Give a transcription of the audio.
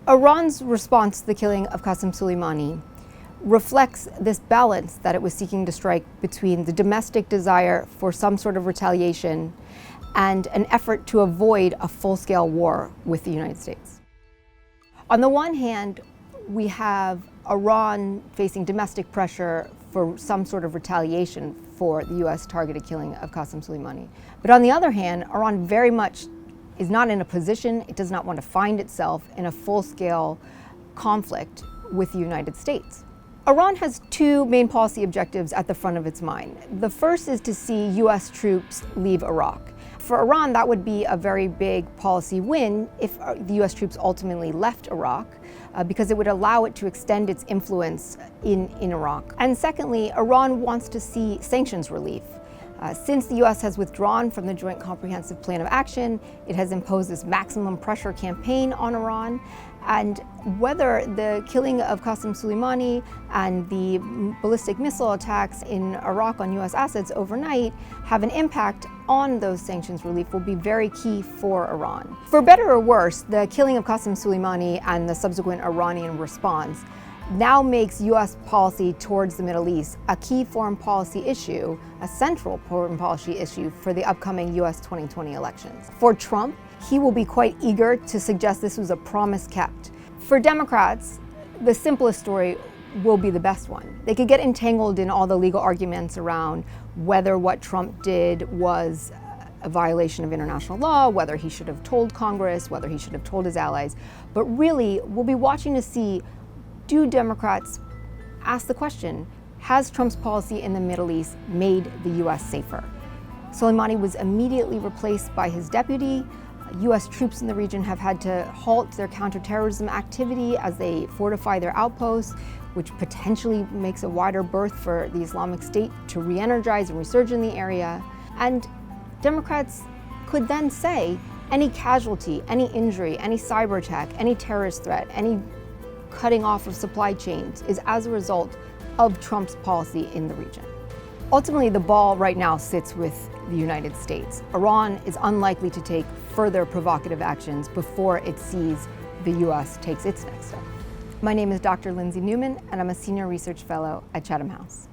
Iran's response to the killing of Qassem Soleimani reflects this balance that it was seeking to strike between the domestic desire for some sort of retaliation and an effort to avoid a full-scale war with the United States. On the one hand, we have Iran facing domestic pressure for some sort of retaliation for the U.S. targeted killing of Qassem Soleimani. But on the other hand, Iran very much is not in a position, it does not want to find itself in a full-scale conflict with the United States. Iran has two main policy objectives at the front of its mind. The first is to see U.S. troops leave Iraq. For Iran, that would be a very big policy win if the U.S. troops ultimately left Iraq, because it would allow it to extend its influence in Iraq. And secondly, Iran wants to see sanctions relief. Since the U.S. has withdrawn from the Joint Comprehensive Plan of Action, it has imposed this maximum pressure campaign on Iran. And whether the killing of Qassem Soleimani and the ballistic missile attacks in Iraq on U.S. assets overnight have an impact on those sanctions relief will be very key for Iran. For better or worse, the killing of Qassem Soleimani and the subsequent Iranian response now makes U.S. policy towards the Middle East a key foreign policy issue, a central foreign policy issue for the upcoming U.S. 2020 elections. For Trump, he will be quite eager to suggest this was a promise kept. For Democrats, the simplest story will be the best one. They could get entangled in all the legal arguments around whether what Trump did was a violation of international law, whether he should have told Congress, whether he should have told his allies. But really, we'll be watching to see, do Democrats ask the question, has Trump's policy in the Middle East made the U.S. safer? Soleimani was immediately replaced by his deputy. U.S. troops in the region have had to halt their counterterrorism activity as they fortify their outposts, which potentially makes a wider berth for the Islamic State to re-energize and resurge in the area. And Democrats could then say any casualty, any injury, any cyber attack, any terrorist threat, any cutting off of supply chains is as a result of Trump's policy in the region. Ultimately, the ball right now sits with the United States. Iran is unlikely to take further provocative actions before it sees the U.S. takes its next step. My name is Dr. Lindsay Newman, and I'm a senior research fellow at Chatham House.